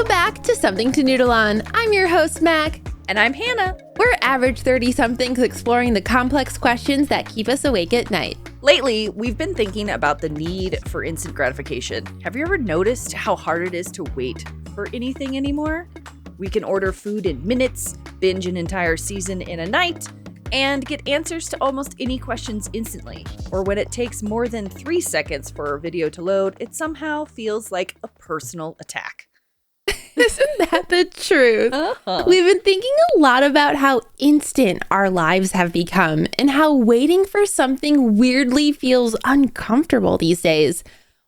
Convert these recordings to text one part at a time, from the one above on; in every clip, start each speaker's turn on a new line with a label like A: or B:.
A: Welcome back to Something to Noodle On. I'm your host, Mac.
B: And I'm Hannah.
A: We're average 30-somethings exploring the complex questions that keep us awake at night.
B: Lately, we've been thinking about the need for instant gratification. Have you ever noticed how hard it is to wait for anything anymore? We can order food in minutes, binge an entire season in a night, and get answers to almost any questions instantly. Or when it takes more than 3 seconds for a video to load, it somehow feels like a personal attack.
A: Isn't that the truth?
B: Uh-huh.
A: We've been thinking a lot about how instant our lives have become and how waiting for something weirdly feels uncomfortable these days.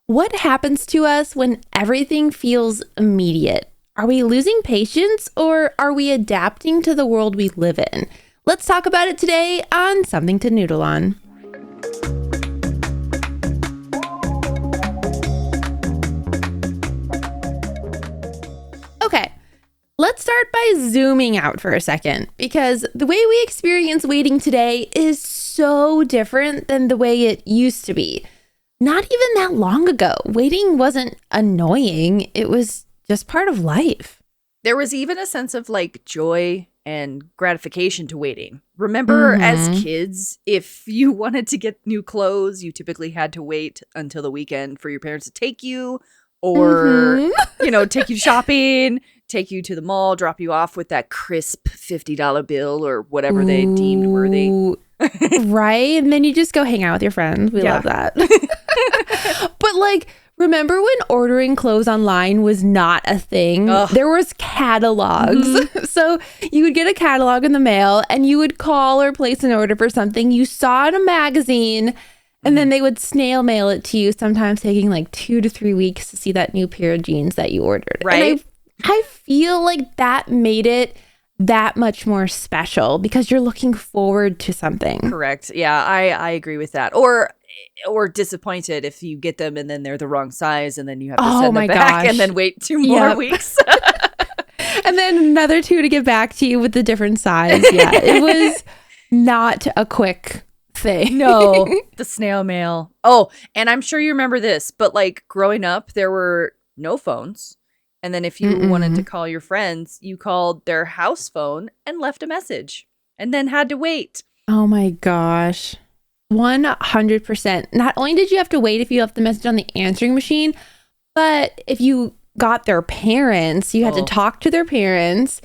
A: What happens to us when everything feels immediate? Are we losing patience or are we adapting to the world we live in? Let's talk about it today on Something to Noodle On. Okay, let's start by zooming out for a second because the way we experience waiting today is so different than the way it used to be. Not even that long ago, waiting wasn't annoying. It was just part of life.
B: There was even a sense of like joy and gratification to waiting. Remember, as kids, if you wanted to get new clothes, you typically had to wait until the weekend for your parents to take you or, take you shopping, take you to the mall, drop you off with that crisp $50 bill or whatever they deemed worthy.
A: Right? And then you just go hang out with your friends. We love that. But like, remember when ordering clothes online was not a thing? Ugh. There was catalogs. So you would get a catalog in the mail and you would call or place an order for something you saw in a magazine. And then they would snail mail it to you, sometimes taking like 2 to 3 weeks to see that new pair of jeans that you ordered.
B: Right.
A: And I feel like that made it that much more special because you're looking forward to something.
B: Correct. Yeah, I agree with that. Or disappointed if you get them and then they're the wrong size and then you have to send them back and then wait 2 more weeks.
A: And then another 2 to get back to you with the different size. Yeah, it was not a quick thing.
B: No, the snail mail. Oh, and I'm sure you remember this, but like growing up, there were no phones. And then if you wanted to call your friends, you called their house phone and left a message and then had to wait.
A: Oh my gosh. 100%. Not only did you have to wait if you left the message on the answering machine, but if you got their parents, you had to talk to their parents.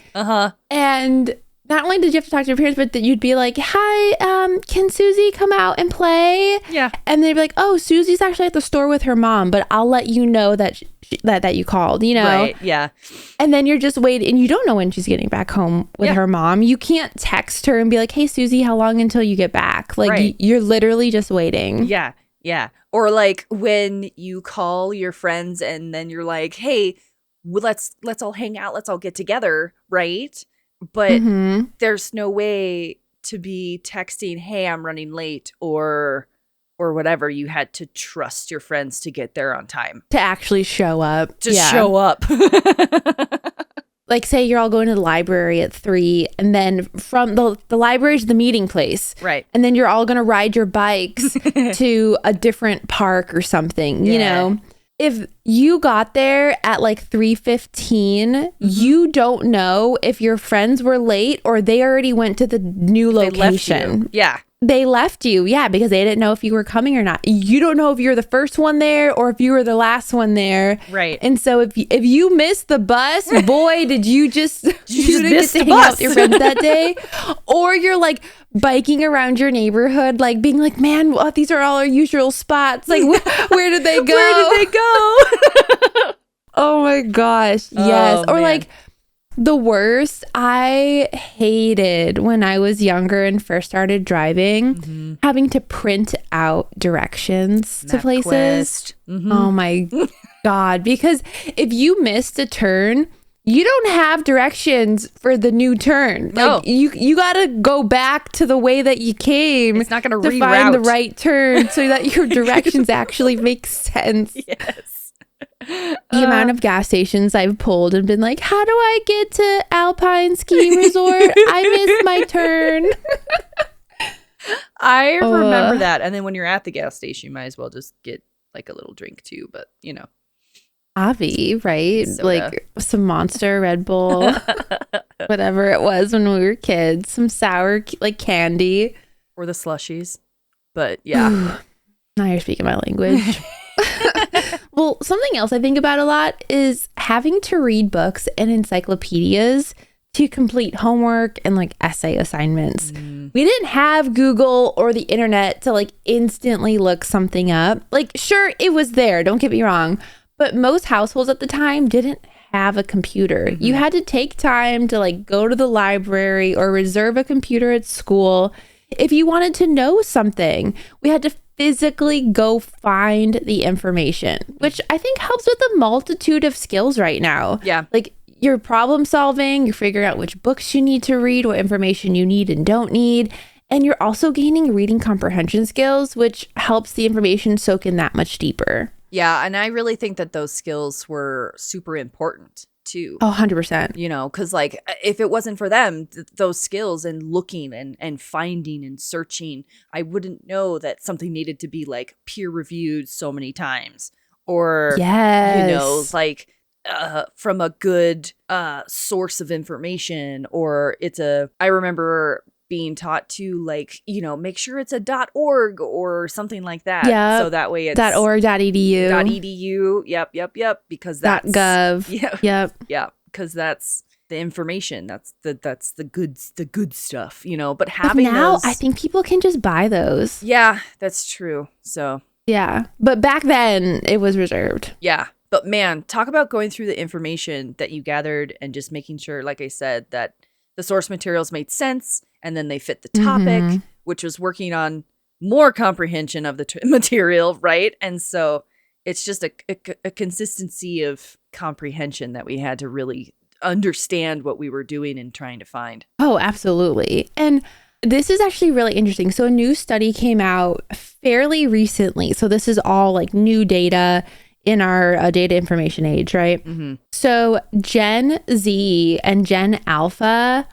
A: And not only did you have to talk to your parents, but that you'd be like, hi, can Susie come out and play?
B: Yeah.
A: And they'd be like, oh, Susie's actually at the store with her mom, but I'll let you know that that you called,
B: Right, yeah.
A: And then you're just waiting, and you don't know when she's getting back home with her mom. You can't text her and be like, hey, Susie, how long until you get back? Like, you're literally just waiting.
B: Yeah, yeah. Or like when you call your friends and then you're like, hey, let's all hang out. Let's all get together, right? But there's no way to be texting, hey, I'm running late or whatever. You had to trust your friends to get there on time.
A: To actually show up.
B: Just show up.
A: Like, say you're all going to the library at 3, and then from the library to the meeting place.
B: Right.
A: And then you're all going to ride your bikes to a different park or something, you know? If you got there at like 3:15, you don't know if your friends were late or they already went to the new location. They left you, because they didn't know if you were coming or not. You don't know if you were the first one there or if you were the last one there.
B: Right.
A: And so if you missed the bus, boy, did you just
B: miss the
A: hang
B: bus
A: out with your friends that day. Or you're like biking around your neighborhood, like being like, man, well, these are all our usual spots. Like, where did they go?
B: Where did they go?
A: Oh my gosh. Yes. Or like, the worst, I hated when I was younger and first started driving, having to print out directions to places. Oh my God. Because if you missed a turn, you don't have directions for the new turn. Like you got to go back to the way that you came.
B: It's not going
A: to find the right turn so that your directions actually make sense.
B: Yes.
A: The amount of gas stations I've pulled and been like, how do I get to Alpine Ski Resort? I missed my turn.
B: I remember that. And then when you're at the gas station, you might as well just get like a little drink too. But,
A: Avi, right?
B: Soda.
A: Like some Monster, Red Bull, whatever it was when we were kids. Some sour like candy.
B: Or the slushies. But yeah.
A: Ooh, now you're speaking my language. Well, something else I think about a lot is having to read books and encyclopedias to complete homework and like essay assignments. We didn't have Google or the internet to like instantly look something up. Like, sure, it was there, don't get me wrong, but most households at the time didn't have a computer. You had to take time to like go to the library or reserve a computer at school. If you wanted to know something, we had to physically go find the information, which I think helps with a multitude of skills right now.
B: Yeah.
A: Like you're problem solving, you're figuring out which books you need to read, what information you need and don't need. And you're also gaining reading comprehension skills, which helps the information soak in that much deeper.
B: Yeah. And I really think that those skills were super important too.
A: Oh, 100%.
B: You know, because like if it wasn't for them, those skills and looking and finding and searching, I wouldn't know that something needed to be like peer reviewed so many times or, you know, like from a good source of information, or I remember being taught to like, you know, make sure it's a .org or something like that.
A: Yeah.
B: So that way it's
A: .org, .edu.
B: .edu. Yep. Because that's
A: .gov.
B: Yeah.
A: Yep.
B: Yeah. Because that's the information. That's the good stuff, you know, but having
A: now
B: those,
A: I think people can just buy those.
B: yeah, that's true. So
A: Yeah. But back then it was reserved.
B: yeah. But man, talk about going through the information that you gathered and just making sure, like I said, that the source materials made sense and then they fit the topic, which was working on more comprehension of the material, right? And so it's just a consistency of comprehension that we had to really understand what we were doing and trying to find.
A: Oh, absolutely. And this is actually really interesting. So a new study came out fairly recently. So this is all like new data in our data information age, right? So Gen Z and Gen Alpha,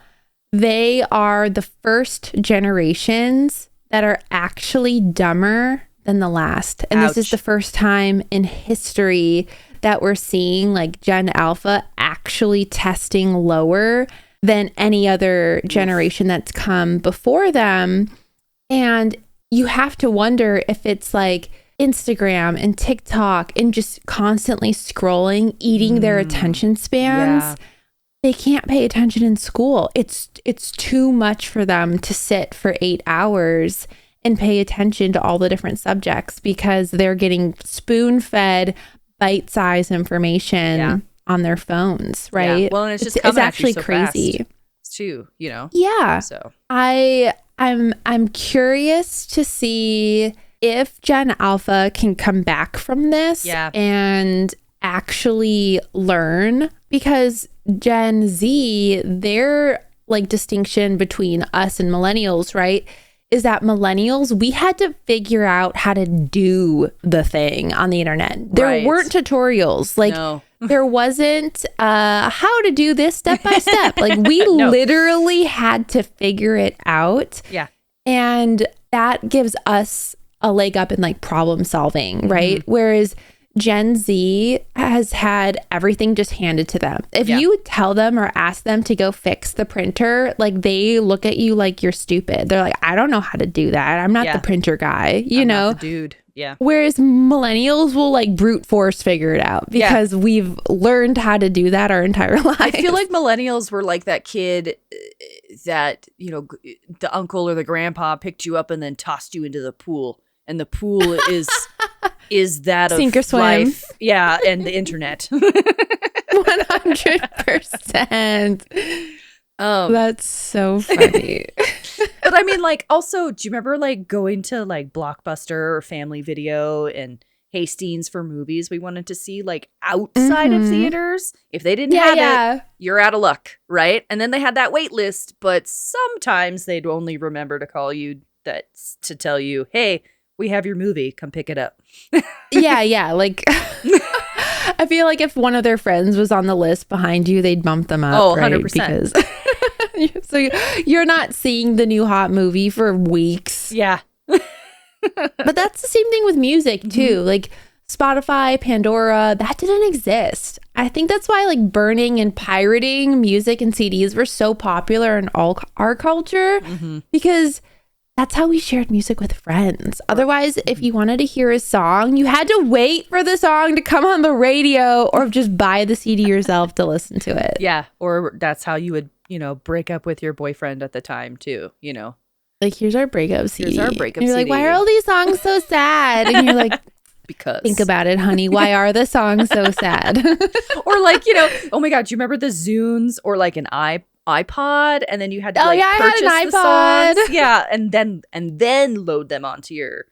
A: they are the first generations that are actually dumber than the last. And this is the first time in history that we're seeing like Gen Alpha actually testing lower than any other generation that's come before them. And you have to wonder if it's like Instagram and TikTok and just constantly scrolling, eating their attention spans. Yeah. They can't pay attention in school. It's too much for them to sit for 8 hours and pay attention to all the different subjects because they're getting spoon-fed bite-sized information on their phones, right?
B: Yeah. Well, and it's
A: actually so crazy
B: fast too, you know.
A: Yeah.
B: So
A: I'm curious to see if Gen Alpha can come back from this and actually learn, because Gen Z, their like distinction between us and millennials, right, is that millennials, we had to figure out how to do the thing on the internet. There weren't tutorials. Like there wasn't how to do this step by step. Like we literally had to figure it out. Yeah. And that gives us a leg up in like problem solving, right? Whereas Gen Z has had everything just handed to them. If you tell them or ask them to go fix the printer, like they look at you like you're stupid. They're like, I don't know how to do that. I'm not the printer guy, you know?
B: Not the dude. Yeah.
A: Whereas millennials will like brute force figure it out because we've learned how to do that our entire life.
B: I feel like millennials were like that kid that, you know, the uncle or the grandpa picked you up and then tossed you into the pool. And the pool is that of
A: sink or swim.
B: Life. Yeah, and the internet.
A: 100%. That's so funny.
B: But I mean, like, also, do you remember like going to like Blockbuster or Family Video and Hastings for movies we wanted to see like outside of theaters? If they didn't have it, you're out of luck, right? And then they had that wait list, but sometimes they'd only remember to call you to tell you, hey, we have your movie, come pick it up.
A: Yeah. Like, I feel like if one of their friends was on the list behind you, they'd bump them up.
B: Oh,
A: right?
B: 100%.
A: Because so you're not seeing the new hot movie for weeks.
B: Yeah.
A: But that's the same thing with music too. Like Spotify, Pandora, that didn't exist. I think that's why like burning and pirating music and CDs were so popular in all our culture, because that's how we shared music with friends. Otherwise, if you wanted to hear a song, you had to wait for the song to come on the radio or just buy the CD yourself to listen to it.
B: Yeah. Or that's how you would, break up with your boyfriend at the time too,
A: Like, here's our breakup CD.
B: Here's our breakup
A: and you're
B: CD.
A: like, why are all these songs so sad? And you're like,
B: because.
A: Think about it, honey. Why are the songs so sad?
B: Or like, oh my God, do you remember the Zunes or like an iPod, and then you had to purchase
A: I had an
B: the
A: iPod.
B: songs. Yeah, and then load them onto your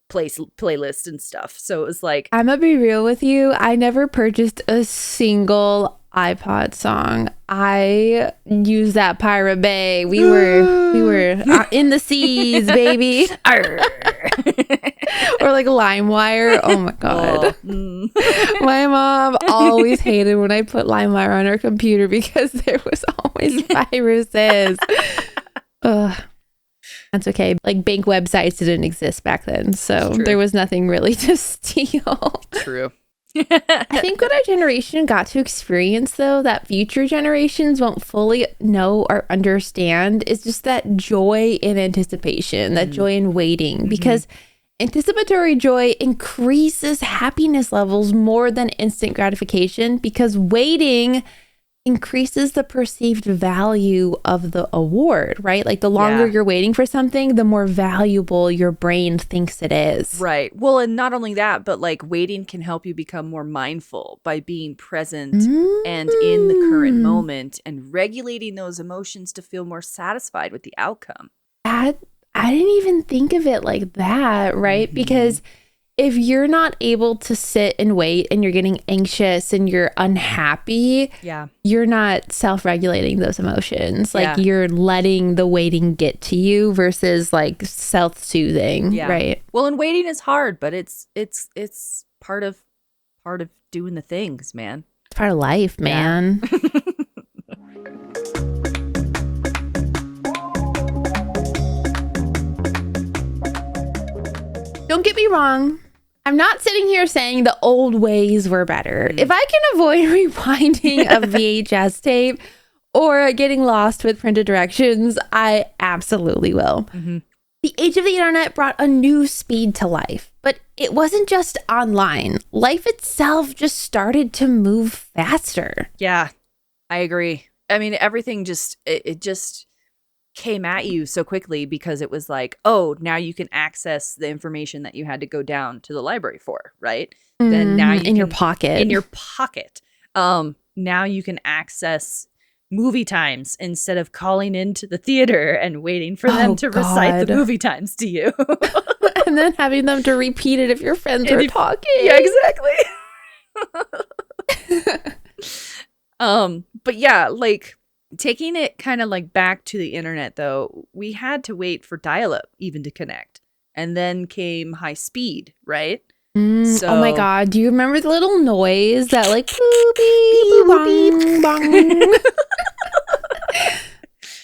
B: playlist and stuff. So it was like,
A: I'm gonna be real with you. I never purchased a single iPod song. I used that Pirate Bay. We were in the seas, baby. Or like LimeWire. Oh my God. My mom always hated when I put LimeWire on her computer because there was always viruses. Ugh. That's okay. Like, bank websites didn't exist back then, so there was nothing really to steal.
B: True.
A: I think what our generation got to experience, though, that future generations won't fully know or understand, is just that joy in anticipation, that joy in waiting, because anticipatory joy increases happiness levels more than instant gratification, because waiting increases the perceived value of the award, right? Like, the longer you're waiting for something, the more valuable your brain thinks it is.
B: Right. Well, and not only that, but like waiting can help you become more mindful by being present and in the current moment and regulating those emotions to feel more satisfied with the outcome.
A: I didn't even think of it like that, right? Because if you're not able to sit and wait and you're getting anxious and you're unhappy, you're not self-regulating those emotions. Like, you're letting the waiting get to you versus like self-soothing, right?
B: Well, and waiting is hard, but it's part of doing the things, man.
A: It's part of life, man. Don't get me wrong. I'm not sitting here saying the old ways were better. If I can avoid rewinding a VHS tape or getting lost with printed directions, I absolutely will. The age of the internet brought a new speed to life, but it wasn't just online. Life itself just started to move faster.
B: Yeah, I agree. I mean, everything it just came at you so quickly because it was like, oh, now you can access the information that you had to go down to the library for, right? Then now you
A: your pocket.
B: In your pocket. Now you can access movie times instead of calling into the theater and waiting for them to recite the movie times to you.
A: And then having them to repeat it if your friends are talking.
B: Yeah, exactly. But yeah, like, taking it kind of like back to the internet, though, we had to wait for dial-up even to connect. And then came high speed, right?
A: Oh my God. Do you remember the little noise that like boop, beep, bong, bong.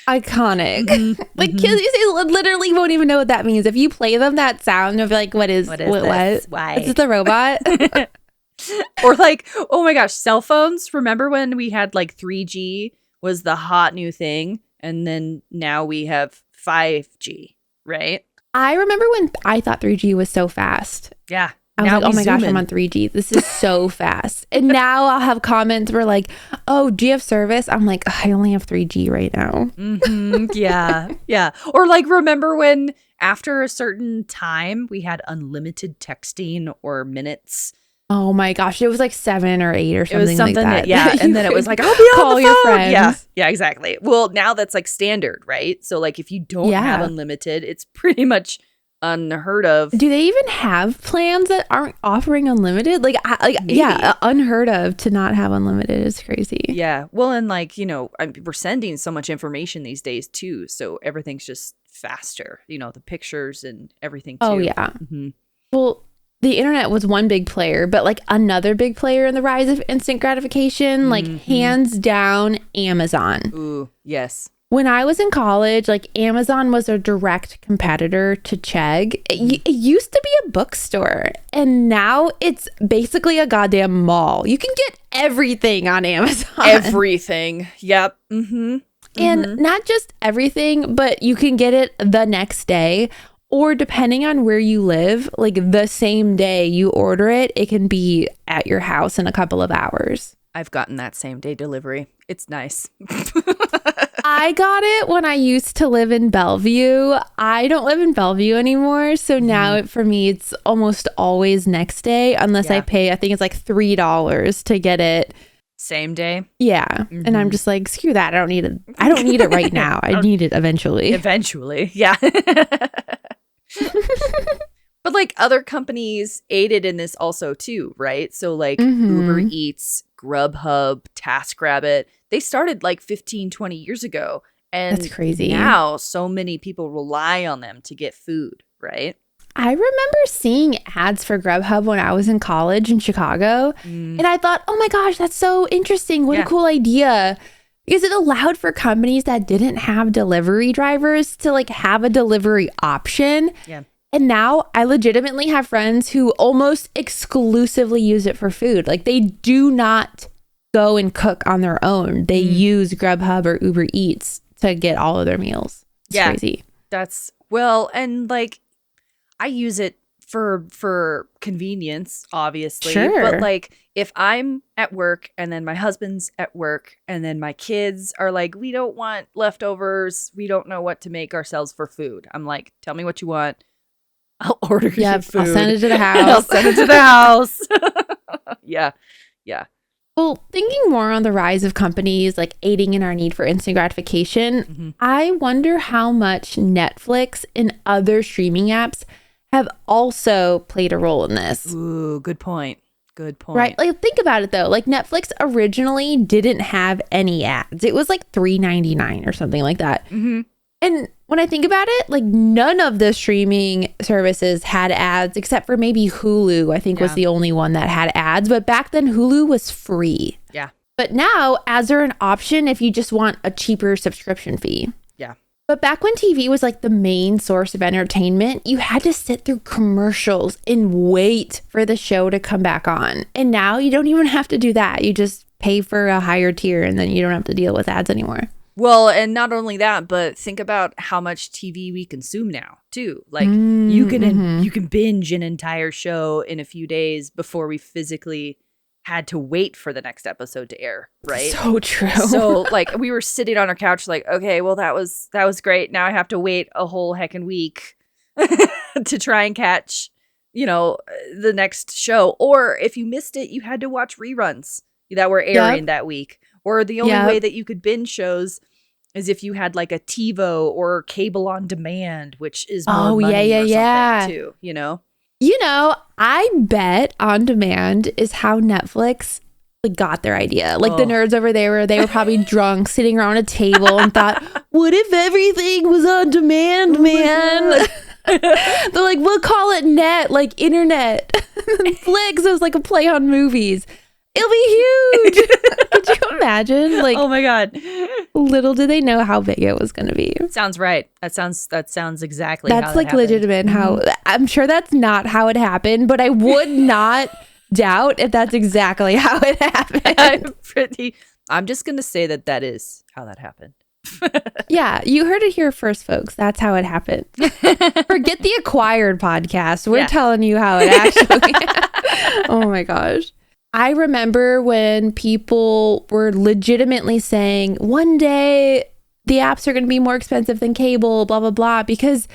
A: Iconic. Like, kids literally won't even know what that means. If you play them that sound, they'll be like, what is this? Why? Is this a robot?
B: Or like, oh my gosh, cell phones. Remember when we had like 3G was the hot new thing, and then now we have 5G, right?
A: I remember when I thought 3G was so fast.
B: Yeah.
A: I was like, oh my gosh, I'm on 3G. This is so fast. And now I'll have comments where like, oh, do you have service? I'm like, I only have 3G right now.
B: Yeah. Yeah. Or like, remember when after a certain time we had unlimited texting or minutes?
A: Oh my gosh, it was like 7 or 8 or something.
B: It was something
A: like that.
B: Yeah. And then it was like, I'll be on
A: call
B: the
A: your
B: phone.
A: friends.
B: Yeah, exactly. Well, now that's like standard, right? So like if you don't have unlimited, it's pretty much unheard of.
A: Do they even have plans that aren't offering unlimited? Unheard of to not have unlimited is crazy.
B: Yeah. Well, and like, we're sending so much information these days too. So everything's just faster, the pictures and everything too.
A: Oh yeah. Well, the internet was one big player, but like another big player in the rise of instant gratification, like hands down Amazon.
B: Ooh, yes.
A: When I was in college, like Amazon was a direct competitor to Chegg. It used to be a bookstore, and now it's basically a goddamn mall. You can get everything on Amazon.
B: Everything. Yep. Mm-hmm.
A: And not just everything, but you can get it the next day, or depending on where you live, like the same day you order it, it can be at your house in a couple of hours.
B: I've gotten that same day delivery. It's nice.
A: I got it when I used to live in Bellevue. I don't live in Bellevue anymore. So now for me, it's almost always next day, unless I pay, I think it's like $3 to get it.
B: Same day?
A: Yeah. And I'm just like, screw that. I don't need it. I don't need it right now. I need it eventually.
B: Eventually. Yeah. But like other companies aided in this also too, right? So like Uber Eats, Grubhub, TaskRabbit, they started like 15, 20 years ago. And
A: that's crazy.
B: Now so many people rely on them to get food, right?
A: I remember seeing ads for Grubhub when I was in college in Chicago. And I thought, oh my gosh, that's so interesting. What a cool idea. Because it allowed for companies that didn't have delivery drivers to like have a delivery option.
B: Yeah.
A: And now I legitimately have friends who almost exclusively use it for food. Like they do not go and cook on their own. They use Grubhub or Uber Eats to get all of their meals. It's crazy.
B: That's well, and like I use it for convenience, obviously.
A: Sure.
B: But like if I'm at work and then my husband's at work and then my kids are like, we don't want leftovers. We don't know what to make ourselves for food. I'm like, tell me what you want. I'll order your food.
A: I'll send it to the house.
B: I'll send it to the house. Yeah.
A: Well, thinking more on the rise of companies like aiding in our need for instant gratification, I wonder how much Netflix and other streaming apps have also played a role in this.
B: Ooh, good point. Good point.
A: Right? Like think about it though. Like Netflix originally didn't have any ads. It was like $3.99 or something like that. And when I think about it, like none of the streaming services had ads except for maybe Hulu, I think was the only one that had ads. But back then Hulu was free.
B: Yeah.
A: But now ads are an option if you just want a cheaper subscription fee.
B: Yeah.
A: But back when TV was like the main source of entertainment, you had to sit through commercials and wait for the show to come back on. And now you don't even have to do that. You just pay for a higher tier and then you don't have to deal with ads anymore.
B: Well, and not only that, but think about how much TV we consume now, too. Like you can binge an entire show in a few days before we physically had to wait for the next episode to air, right?
A: So true.
B: So like we were sitting on our couch like, okay, well that was great. Now I have to wait a whole heckin' week to try and catch, the next show. Or if you missed it, you had to watch reruns that were airing that week. Or the only way that you could binge shows is if you had like a TiVo or cable on demand, which is more money or something too,
A: I bet on demand is how Netflix got their idea. Like the nerds over there, they were probably drunk sitting around a table and thought, what if everything was on demand, man? They're like, we'll call it net, like internet. Flix is like a play on movies. It'll be huge. Could you imagine? Like,
B: oh my God.
A: Little did they know how big it was going to be.
B: Sounds right. That sounds exactly how
A: that's like legitimate how I'm sure that's not how it happened, but I would not doubt if that's exactly how it happened.
B: I'm just going to say that is how that happened.
A: Yeah, you heard it here first, folks. That's how it happened. Forget the Acquired podcast. We're telling you how it actually Oh my gosh. I remember when people were legitimately saying one day the apps are going to be more expensive than cable, blah, blah, blah. Because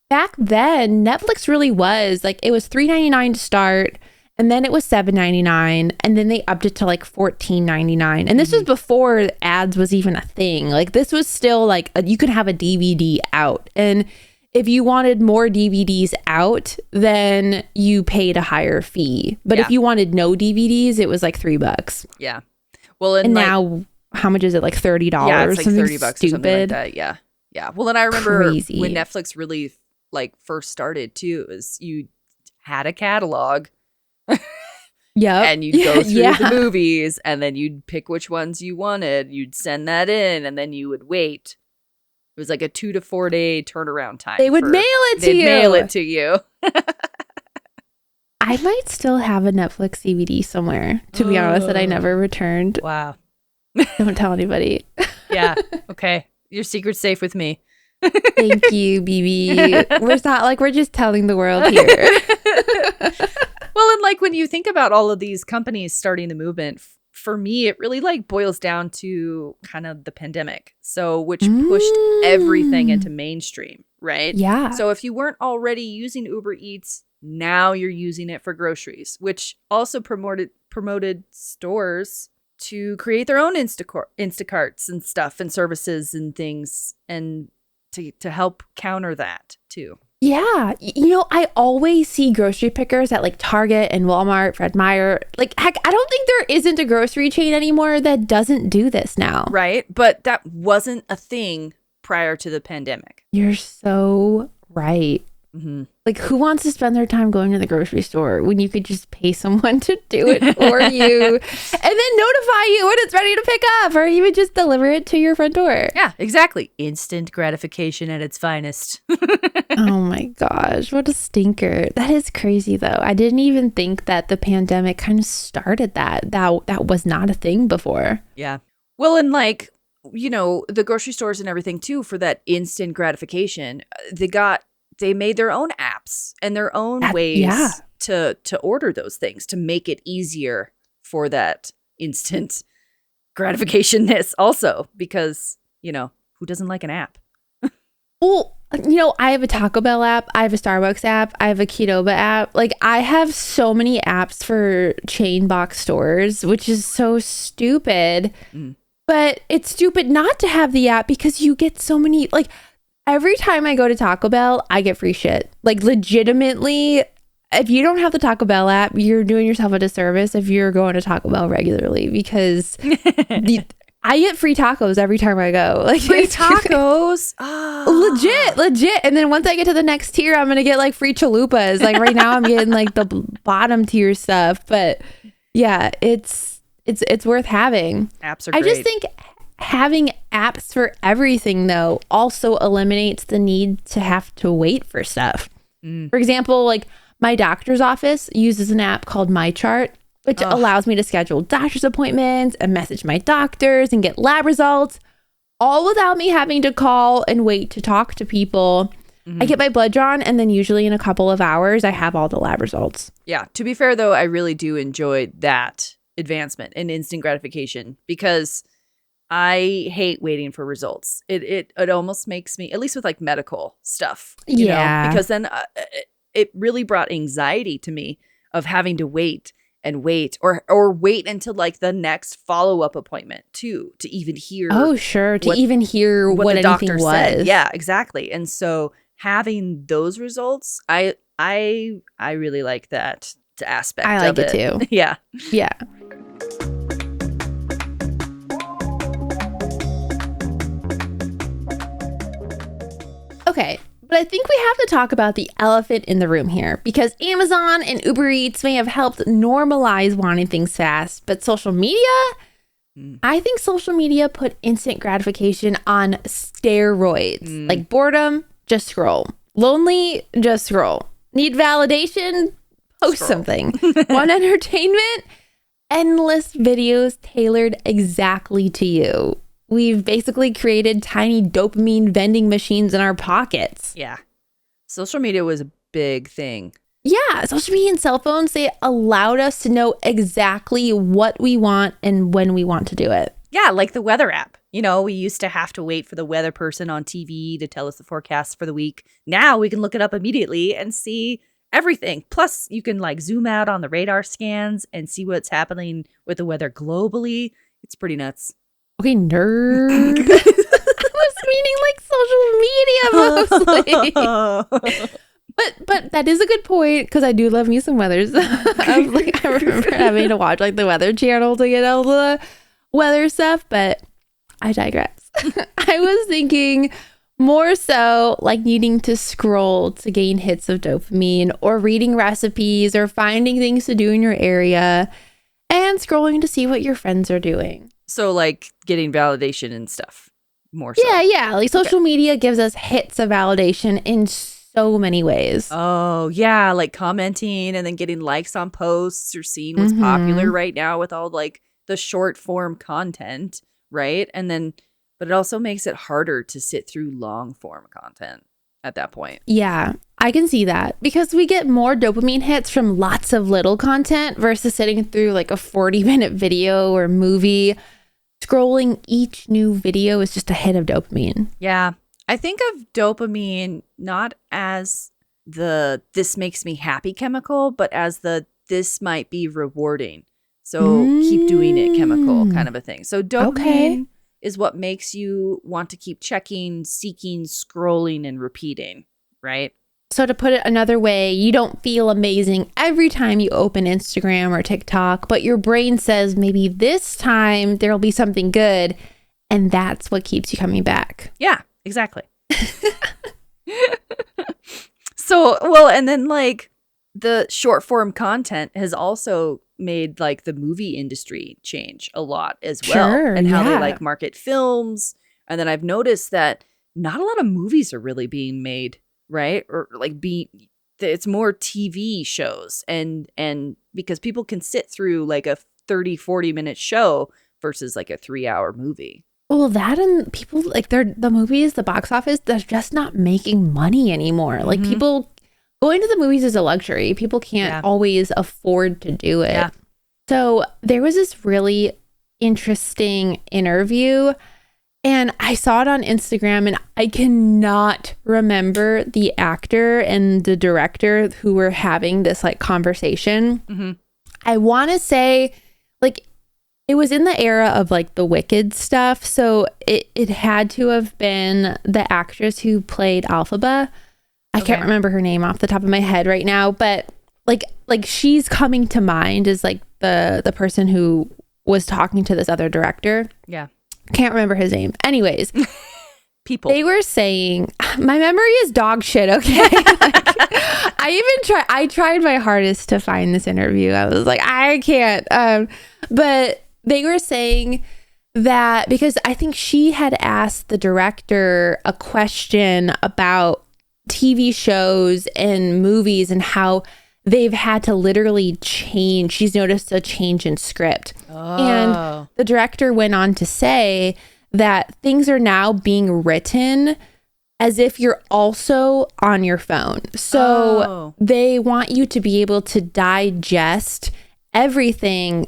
A: back then, Netflix really was like, it was $3.99 to start. And then it was $7.99. And then they upped it to like $14.99. And this was before ads was even a thing. Like this was still like you could have a DVD out. And if you wanted more DVDs out, then you paid a higher fee. But if you wanted no DVDs, it was like $3.
B: Yeah. Well,
A: and now how much is it? Like $30?
B: Yeah, it's like $30
A: stupid.
B: or something like that. Yeah. Yeah. Well, and I remember when Netflix really like first started too, is you had a catalog.
A: Yep.
B: And you'd go through the movies and then you'd pick which ones you wanted. You'd send that in and then you would wait It was like a 2 to 4 day turnaround time.
A: They would mail it to you.
B: They'd mail it to you.
A: I might still have a Netflix DVD somewhere, to be honest, that I never returned.
B: Wow.
A: Don't tell anybody.
B: Yeah. Okay. Your secret's safe with me.
A: Thank you, BB. We're not like we're just telling the world here.
B: Well, and like when you think about all of these companies starting the movement, for me, it really like boils down to kind of the pandemic. So which pushed everything into mainstream, right?
A: Yeah.
B: So if you weren't already using Uber Eats, now you're using it for groceries, which also promoted stores to create their own Instacarts and stuff and services and things, and to help counter that too.
A: Yeah. I always see grocery pickers at like Target and Walmart, Fred Meyer. Like, heck, I don't think there isn't a grocery chain anymore that doesn't do this now.
B: Right. But that wasn't a thing prior to the pandemic.
A: You're so right.
B: Mm-hmm.
A: Like, who wants to spend their time going to the grocery store when you could just pay someone to do it for you and then notify you when it's ready to pick up, or even just deliver it to your front door?
B: Yeah, exactly. Instant gratification at its finest.
A: Oh my gosh, what a stinker. That is crazy, though. I didn't even think that the pandemic kind of started that. That was not a thing before.
B: Yeah. Well, and like, the grocery stores and everything too, for that instant gratification, they made their own apps and their own ways to order those things, to make it easier for that instant gratification-ness also, because, who doesn't like an app?
A: Well, I have a Taco Bell app, I have a Starbucks app, I have a Qdoba app. Like, I have so many apps for chain box stores, which is so stupid. But it's stupid not to have the app because you get so many, like, every time I go to Taco Bell, I get free shit. Like, legitimately, if you don't have the Taco Bell app, you're doing yourself a disservice if you're going to Taco Bell regularly, because I get free tacos every time I go. Like,
B: free tacos? Oh.
A: Legit. And then once I get to the next tier, I'm going to get like free chalupas. Like right now I'm getting like the bottom tier stuff. But yeah, it's worth having.
B: Apps are great.
A: I just think having apps for everything, though, also eliminates the need to have to wait for stuff. For example, like my doctor's office uses an app called MyChart, which allows me to schedule doctor's appointments and message my doctors and get lab results, all without me having to call and wait to talk to people. I get my blood drawn, and then usually in a couple of hours, I have all the lab results.
B: Yeah. To be fair, though, I really do enjoy that advancement in instant gratification, because I hate waiting for results. It almost makes me, at least with like medical stuff, you know, because then it really brought anxiety to me of having to wait and wait or wait until like the next follow-up appointment to even hear.
A: Oh, sure. To even hear what
B: the doctor
A: was.
B: said. Yeah, exactly. And so having those results, I really like that aspect of it.
A: I like it too.
B: Yeah.
A: Yeah. Okay, but I think we have to talk about the elephant in the room here, because Amazon and Uber Eats may have helped normalize wanting things fast, but social media, I think social media put instant gratification on steroids. Like boredom, just scroll. Lonely, just scroll. Need validation? Post something. Want entertainment? Endless videos tailored exactly to you. We've basically created tiny dopamine vending machines in our pockets.
B: Yeah. Social media was a big thing.
A: Yeah. Social media and cell phones, they allowed us to know exactly what we want and when we want to do it.
B: Yeah, like the weather app. You know, we used to have to wait for the weather person on TV to tell us the forecast for the week. Now we can look it up immediately and see everything. Plus, you can like zoom out on the radar scans and see what's happening with the weather globally. It's pretty nuts.
A: Okay, nerd. I was meaning like social media mostly. But that is a good point, because I do love me some weathers. I remember having to watch like the Weather Channel to get all the weather stuff, but I digress. I was thinking more so like needing to scroll to gain hits of dopamine, or reading recipes, or finding things to do in your area, and scrolling to see what your friends are doing.
B: So like getting validation and stuff. more so.
A: Yeah. Like social media gives us hits of validation in so many ways.
B: Oh, yeah. Like commenting and then getting likes on posts or seeing what's popular right now with all like the short form content, right? But it also makes it harder to sit through long form content at that point.
A: Yeah, I can see that because we get more dopamine hits from lots of little content versus sitting through like a 40-minute video or movie. Scrolling each new video is just a hit of dopamine.
B: Yeah. I think of dopamine not as the this makes me happy chemical, but as the this might be rewarding. So keep doing it chemical kind of a thing. So dopamine is what makes you want to keep checking, seeking, scrolling, and repeating, right?
A: So to put it another way, you don't feel amazing every time you open Instagram or TikTok, but your brain says maybe this time there'll be something good, and that's what keeps you coming back.
B: Yeah, exactly. And then like the short form content has also made like the movie industry change a lot as well.
A: Sure,
B: and how they
A: yeah.
B: like market films. And then I've noticed that not a lot of movies are really being made, right? Or like it's more TV shows and because people can sit through like a 30-40 minute show versus like a 3-hour movie.
A: Well, that and people like the movies, the box office, they're just not making money anymore. Like people going to the movies is a luxury. People can't always afford to do it.
B: Yeah.
A: So there was this really interesting interview and I saw it on Instagram and I cannot remember the actor and the director who were having this like conversation. I want to say like it was in the era of like the Wicked stuff. So it had to have been the actress who played Alphaba. I can't remember her name off the top of my head right now, but like she's coming to mind as like the person who was talking to this other director.
B: Yeah.
A: Can't remember his name. Anyways,
B: people.
A: They were saying, my memory is dog shit, okay? I tried my hardest to find this interview. I was like, I can't. But they were saying that because I think she had asked the director a question about TV shows and movies and how they've had to literally change. She's noticed a change in script. And the director went on to say that things are now being written as if you're also on your phone. So they want you to be able to digest everything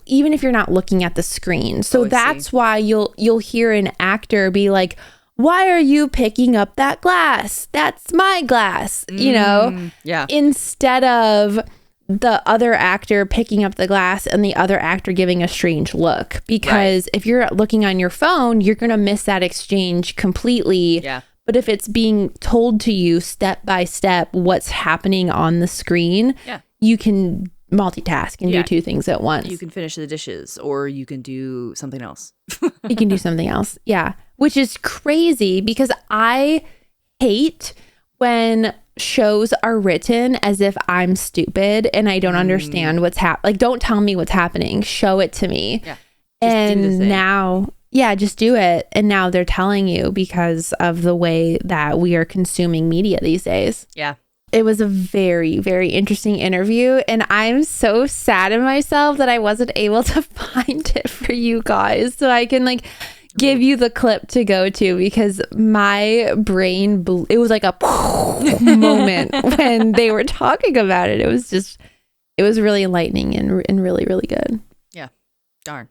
A: even if you're not looking at the screen. So that's why you'll hear an actor be like, "Why are you picking up that glass? That's my glass." You know?
B: Yeah.
A: Instead of the other actor picking up the glass and the other actor giving a strange look. Because if you're looking on your phone, you're going to miss that exchange completely.
B: Yeah.
A: But if it's being told to you step by step what's happening on the screen, you can multitask and do two things at once.
B: You can finish the dishes or you can do something else.
A: You can do something else. Yeah. Which is crazy because I hate when shows are written as if I'm stupid and I don't understand what's happening. Like, don't tell me what's happening. Show it to me.
B: Yeah.
A: And now, just do it. And now they're telling you because of the way that we are consuming media these days.
B: Yeah.
A: It was a very, very interesting interview. And I'm so sad in myself that I wasn't able to find it for you guys. So I can like give you the clip to go to because my brain, it was like a moment when they were talking about it. It was really enlightening and really, really good.
B: Yeah. Darn.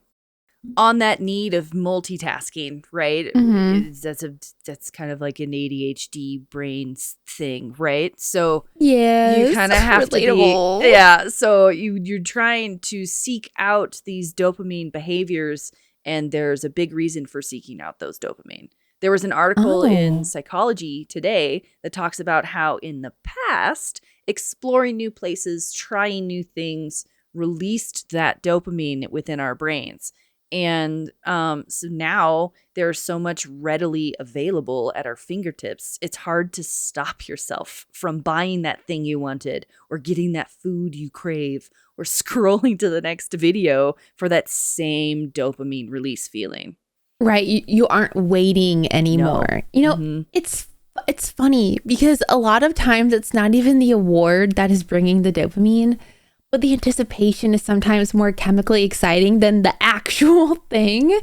B: On that need of multitasking, right? That's kind of like an ADHD brain thing, right? So you kind of have
A: relatable.
B: to be, yeah. So you're trying to seek out these dopamine behaviors, and there's a big reason for seeking out those dopamine. There was an article in Psychology Today that talks about how in the past, exploring new places, trying new things, released that dopamine within our brains. And so now there's so much readily available at our fingertips. It's hard to stop yourself from buying that thing you wanted or getting that food you crave or scrolling to the next video for that same dopamine release feeling.
A: Right. You aren't waiting anymore.
B: No.
A: It's funny because a lot of times it's not even the award that is bringing the dopamine, but the anticipation is sometimes more chemically exciting than the actual thing.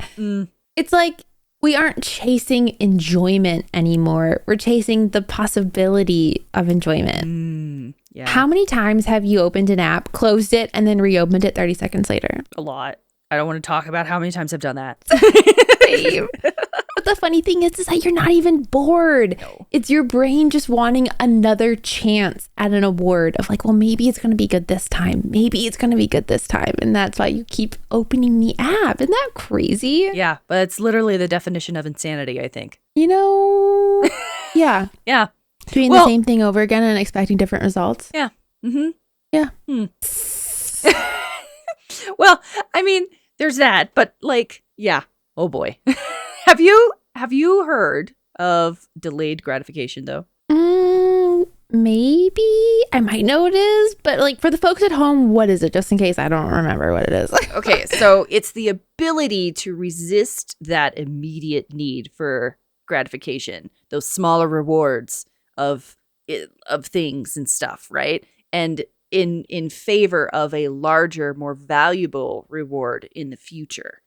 A: It's like we aren't chasing enjoyment anymore. We're chasing the possibility of enjoyment.
B: Yeah.
A: How many times have you opened an app, closed it, and then reopened it 30 seconds later?
B: A lot. I don't want to talk about how many times I've done that.
A: Same. But the funny thing is that you're not even bored.
B: No.
A: It's your brain just wanting another chance at an award of like, well, maybe it's going to be good this time. Maybe it's going to be good this time. And that's why you keep opening the app. Isn't that crazy?
B: Yeah, but it's literally the definition of insanity, I think.
A: Yeah.
B: Yeah.
A: Doing the same thing over again and expecting different results.
B: Yeah. Mm-hmm.
A: Yeah.
B: Well, I mean, there's that, but like, yeah. Oh boy. Have you heard of delayed gratification though?
A: Maybe I might know what it is, but like for the folks at home, what is it? Just in case I don't remember what it is.
B: Okay, so it's the ability to resist that immediate need for gratification, those smaller rewards of things and stuff, right? And in favor of a larger, more valuable reward in the future.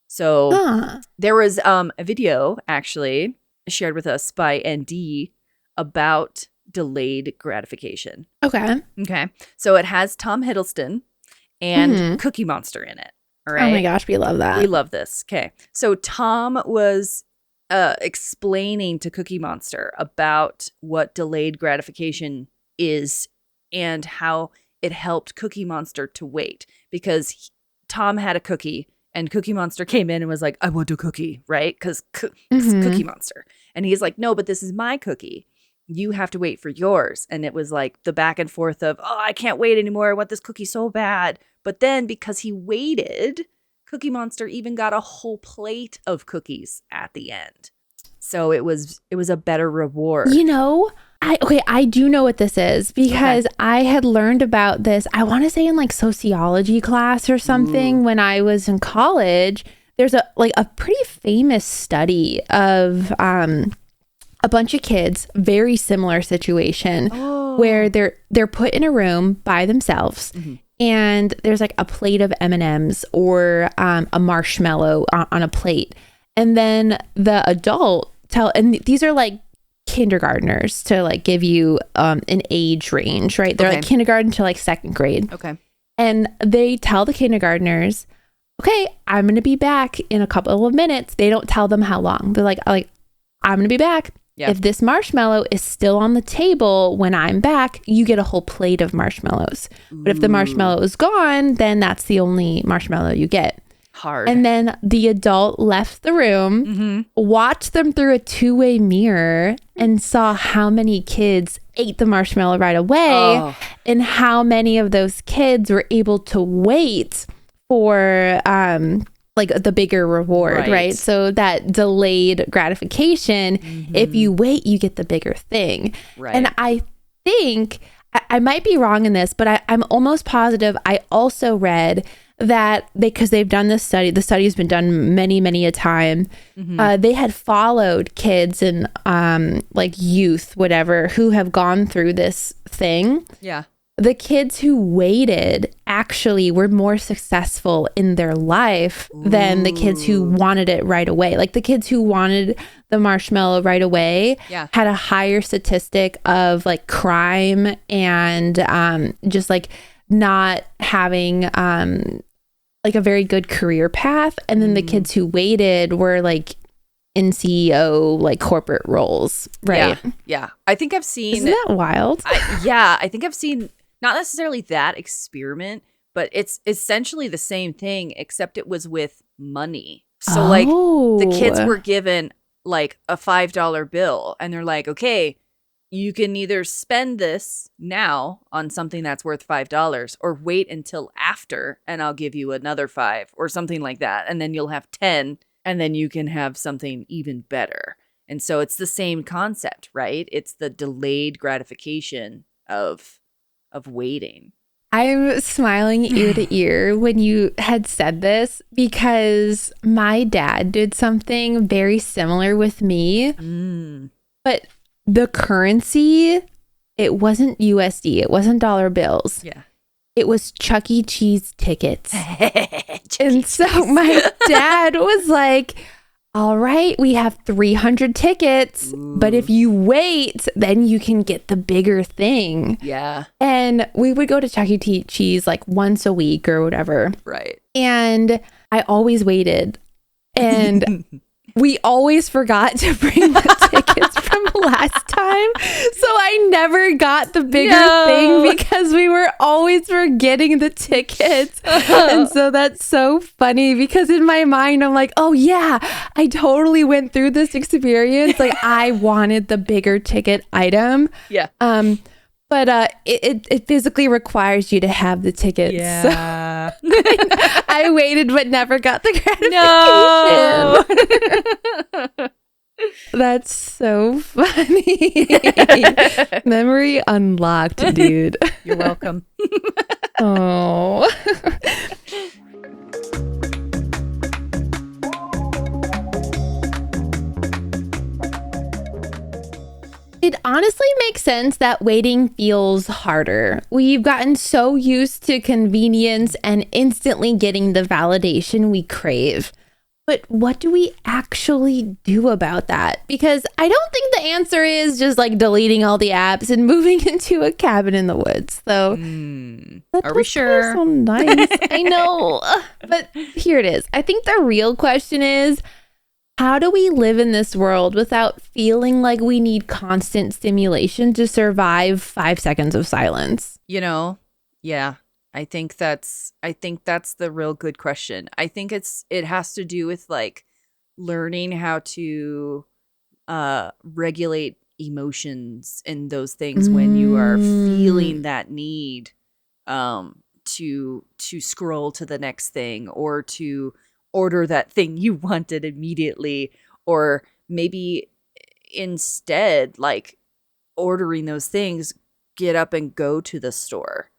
B: So there was a video actually shared with us by ND about delayed gratification.
A: Okay.
B: So it has Tom Hiddleston and Cookie Monster in it. All right.
A: Oh my gosh, we love that.
B: We love this. Okay. So Tom was explaining to Cookie Monster about what delayed gratification is and how it helped Cookie Monster to wait because Tom had a cookie and Cookie Monster came in and was like, I want a cookie, right? Because Cookie Monster. And he's like, no, but this is my cookie. You have to wait for yours. And it was like the back and forth of, oh, I can't wait anymore. I want this cookie so bad. But then because he waited, Cookie Monster even got a whole plate of cookies at the end. So it was a better reward.
A: I do know what this is because I had learned about this, I want to say in like sociology class or something when I was in college. There's a pretty famous study of a bunch of kids, very similar situation where they're put in a room by themselves and there's like a plate of M&Ms or a marshmallow on a plate. And then the adult and these are like kindergartners to like give you an age range, right? They're like kindergarten to like second grade.
B: Okay.
A: And they tell the kindergartners, okay, I'm going to be back in a couple of minutes. They don't tell them how long. They're like I'm going to be back. Yeah. If this marshmallow is still on the table when I'm back, you get a whole plate of marshmallows. But if the marshmallow is gone, then that's the only marshmallow you get.
B: Hard.
A: And then the adult left the room, watched them through a two-way mirror, and saw how many kids ate the marshmallow right away, and how many of those kids were able to wait for like the bigger reward, right? So that delayed gratification, if you wait, you get the bigger thing. Right. And I think, I might be wrong in this, but I'm almost positive I also read that because they've done this study, the study has been done many, many a time. They had followed kids and like youth, whatever, who have gone through this thing. Yeah. The kids who waited actually were more successful in their life than the kids who wanted it right away. Like the kids who wanted the marshmallow right away had a higher statistic of like crime and just like not having like a very good career path. And then the kids who waited were like in CEO, like corporate roles, right?
B: Yeah. I think I've seen...
A: Isn't that wild?
B: I think I've seen not necessarily that experiment, but it's essentially the same thing, except it was with money. So like the kids were given like a $5 bill and they're like, okay, you can either spend this now on something that's worth $5 or wait until after and I'll give you another 5 or something like that. And then you'll have 10 and then you can have something even better. And so it's the same concept, right? It's the delayed gratification of waiting.
A: I'm smiling ear to ear when you had said this because my dad did something very similar with me. But the currency, it wasn't USD. It wasn't dollar bills.
B: Yeah.
A: It was Chuck E. Cheese tickets. And so my dad was like, all right, we have 300 tickets, but if you wait, then you can get the bigger thing.
B: Yeah.
A: And we would go to Chuck E. Cheese like once a week or whatever.
B: Right.
A: And I always waited. And we always forgot to bring the tickets from last time. So I never got the bigger thing because we were always forgetting the tickets. And so that's so funny because in my mind, I'm like, oh yeah, I totally went through this experience. Like I wanted the bigger ticket item.
B: Yeah.
A: But it physically requires you to have the tickets.
B: Yeah.
A: So I waited but never got the gratification.
B: No.
A: That's so funny. Memory unlocked, dude.
B: You're welcome.
A: Oh. It honestly makes sense that waiting feels harder. We've gotten so used to convenience and instantly getting the validation we crave. But what do we actually do about that? Because I don't think the answer is just like deleting all the apps and moving into a cabin in the woods. So
B: are we sure?
A: So nice. I know. But here it is. I think the real question is, how do we live in this world without feeling like we need constant stimulation to survive 5 seconds of silence?
B: Yeah. I think that's the real good question. I think it has to do with like learning how to regulate emotions and those things when you are feeling that need to scroll to the next thing or to order that thing you wanted immediately, or maybe instead like ordering those things, get up and go to the store,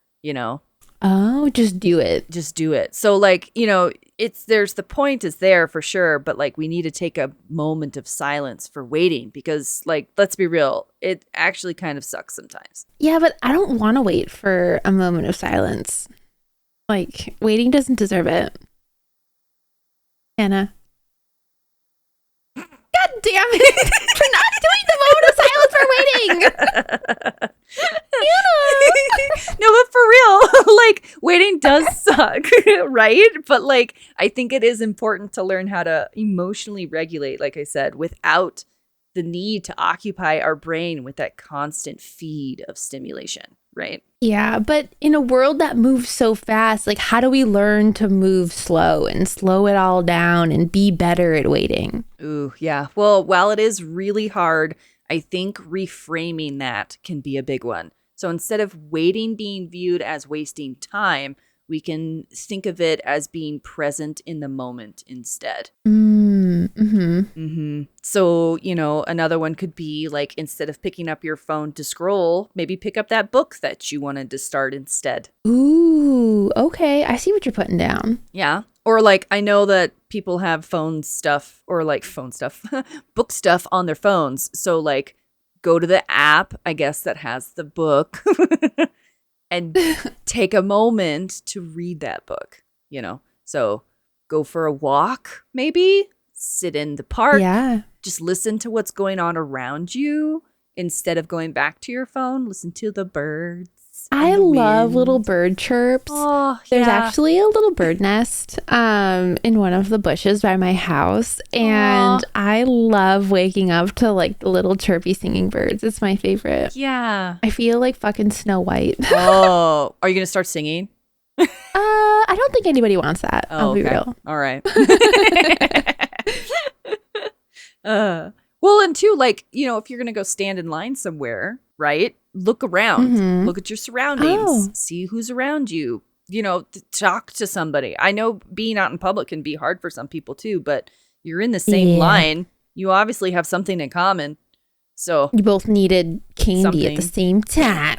A: Oh, just do it.
B: Just do it. So like, there's the point is there for sure, but like we need to take a moment of silence for waiting because like, let's be real, it actually kind of sucks sometimes.
A: Yeah, but I don't want to wait for a moment of silence. Like waiting doesn't deserve it. Anna. God damn it. We're not doing the moment of silence for waiting.
B: No, but for real, like waiting does suck, right? But like, I think it is important to learn how to emotionally regulate, like I said, without the need to occupy our brain with that constant feed of stimulation, right?
A: Yeah, but in a world that moves so fast, like how do we learn to move slow and slow it all down and be better at waiting?
B: Ooh, yeah. Well, while it is really hard, I think reframing that can be a big one. So instead of waiting being viewed as wasting time, we can think of it as being present in the moment instead. So, another one could be like, instead of picking up your phone to scroll, maybe pick up that book that you wanted to start instead.
A: Ooh, okay. I see what you're putting down.
B: Yeah. Or like, I know that people have phone stuff or like book stuff on their phones. So like, go to the app, I guess, that has the book and take a moment to read that book, So go for a walk, maybe sit in the park.
A: Yeah.
B: Just listen to what's going on around you instead of going back to your phone. Listen to the birds.
A: I love little bird chirps.
B: Oh,
A: There's actually a little bird nest in one of the bushes by my house. And I love waking up to like the little chirpy singing birds. It's my favorite.
B: Yeah.
A: I feel like fucking Snow White.
B: Oh, are you going to start singing?
A: I don't think anybody wants that. I'll be real.
B: All right. Well, and two, like, if you're going to go stand in line somewhere, right? Look around, look at your surroundings, see who's around you, talk to somebody. I know being out in public can be hard for some people too, but you're in the same line. You obviously have something in common. So
A: you both needed candy at the same time.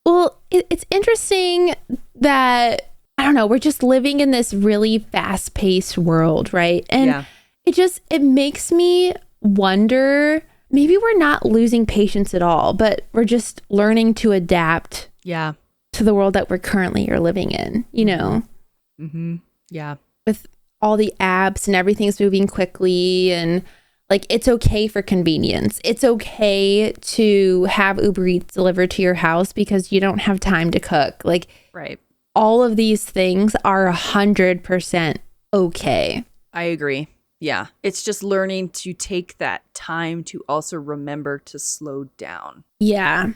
A: Well, it's interesting that, I don't know, we're just living in this really fast-paced world, right? And it makes me wonder, maybe we're not losing patience at all, but we're just learning to adapt to the world that we're currently are living in, you know?
B: Mm-hmm. Yeah.
A: With all the apps and everything's moving quickly, and like, it's okay for convenience. It's okay to have Uber Eats delivered to your house because you don't have time to cook. Like,
B: right.
A: All of these things are 100% okay.
B: I agree. Yeah. It's just learning to take that time to also remember to slow down.
A: Yeah.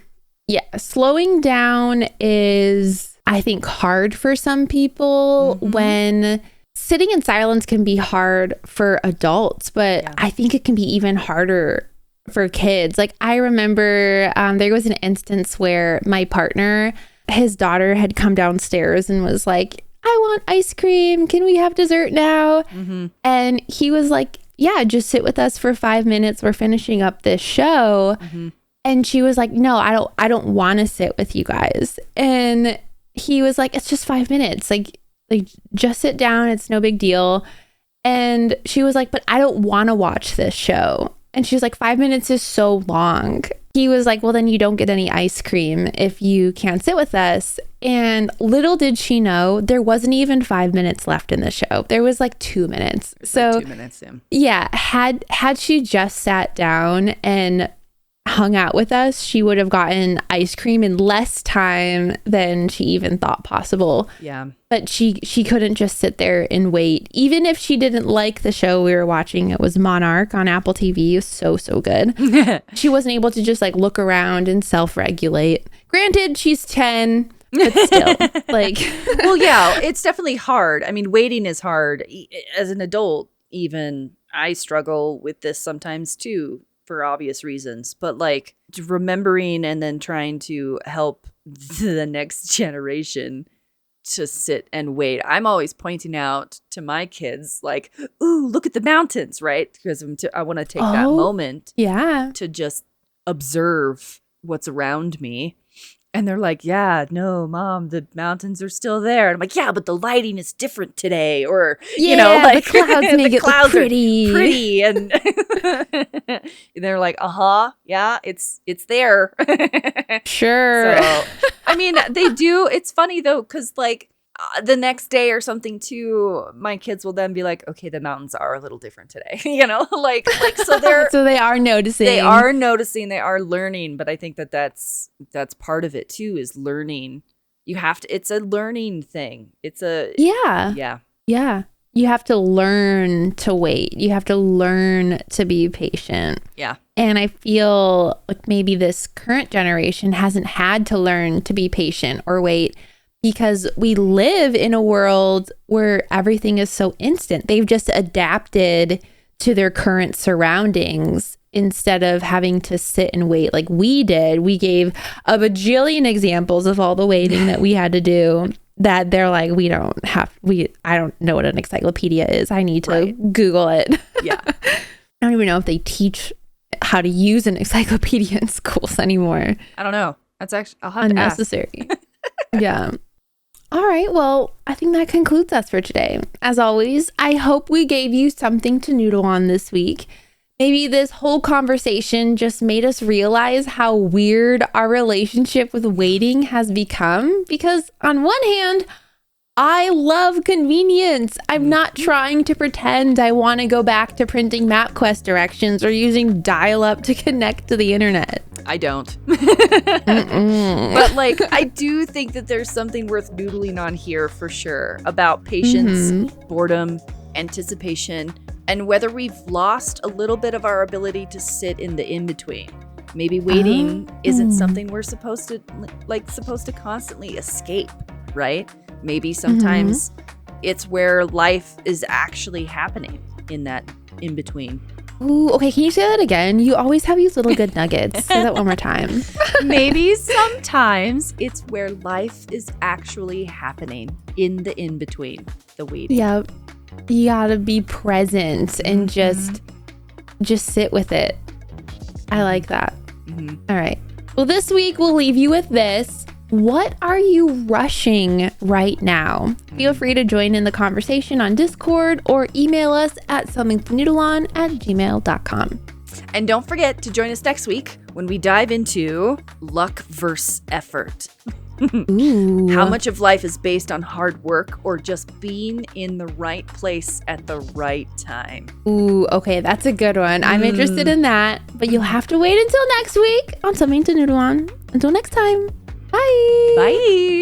A: Yeah. Slowing down is, I think, hard for some people. When sitting in silence can be hard for adults, but I think it can be even harder for kids. Like, I remember there was an instance where my partner, his daughter had come downstairs and was like, I want ice cream. Can we have dessert now? And he was like, yeah, just sit with us for 5 minutes. We're finishing up this show. And she was like, no, I don't want to sit with you guys. And he was like, it's just 5 minutes. Like just sit down. It's no big deal. And she was like, but I don't want to watch this show. And she was like, 5 minutes is so long. He was like, well, then you don't get any ice cream if you can't sit with us. And little did she know, there wasn't even 5 minutes left in the show. There was like 2 minutes. So
B: like 2 minutes,
A: had she just sat down and hung out with us, she would have gotten ice cream in less time than she even thought possible.
B: Yeah.
A: But she couldn't just sit there and wait. Even if she didn't like the show we were watching, it was Monarch on Apple TV. It was so good. She wasn't able to just like look around and self-regulate. Granted, she's 10, but still, like.
B: Well, yeah, it's definitely hard. I mean, waiting is hard. As an adult, even I struggle with this sometimes too, for obvious reasons. But like remembering and then trying to help the next generation to sit and wait. I'm always pointing out to my kids, like, ooh, look at the mountains, right? Because I want to take that moment to just observe what's around me. And they're like, yeah, no, Mom, the mountains are still there. And I'm like, yeah, but the lighting is different today. Or, you know, like
A: the clouds make it look pretty.
B: And they're like, yeah, it's there.
A: Sure.
B: So, I mean, they do. It's funny, though, because like the next day or something, too, my kids will then be like, okay, the mountains are a little different today. You know, like so they're
A: so they are noticing.
B: They are noticing. They are learning. But I think that's part of it, too, is learning. You have to. It's a learning thing. It's a.
A: Yeah. You have to learn to wait. You have to learn to be patient.
B: Yeah.
A: And I feel like maybe this current generation hasn't had to learn to be patient or wait because we live in a world where everything is so instant. They've just adapted to their current surroundings instead of having to sit and wait like we did. We gave a bajillion examples of all the waiting that we had to do. That they're like, I don't know what an encyclopedia is. I need to Google it.
B: Yeah.
A: I don't even know if they teach how to use an encyclopedia in schools anymore.
B: I don't know. That's actually, I'll have
A: unnecessary. Yeah. All right. Well, I think that concludes us for today. As always, I hope we gave you something to noodle on this week. Maybe this whole conversation just made us realize how weird our relationship with waiting has become. Because on one hand, I love convenience. I'm not trying to pretend I want to go back to printing MapQuest directions or using dial-up to connect to the internet.
B: I don't. But like, I do think that there's something worth noodling on here for sure about patience, boredom, anticipation, and whether we've lost a little bit of our ability to sit in the in-between. Maybe waiting isn't something we're supposed to constantly escape, right? Maybe sometimes it's where life is actually happening in that in-between.
A: Ooh, okay, can you say that again? You always have these little good nuggets. Say that one more time.
B: Maybe sometimes it's where life is actually happening in the in-between, the waiting.
A: Yeah. You gotta be present and just sit with it. I like that. All right. Well, this week we'll leave you with this. What are you rushing right now? Feel free to join in the conversation on Discord or email us at somethingtonoodleon@gmail.com.
B: And don't forget to join us next week when we dive into luck versus effort.
A: Ooh.
B: How much of life is based on hard work or just being in the right place at the right time?
A: Ooh, okay, that's a good one. I'm interested in that, but you'll have to wait until next week on Something to Noodle On. Until next time, bye.
B: Bye.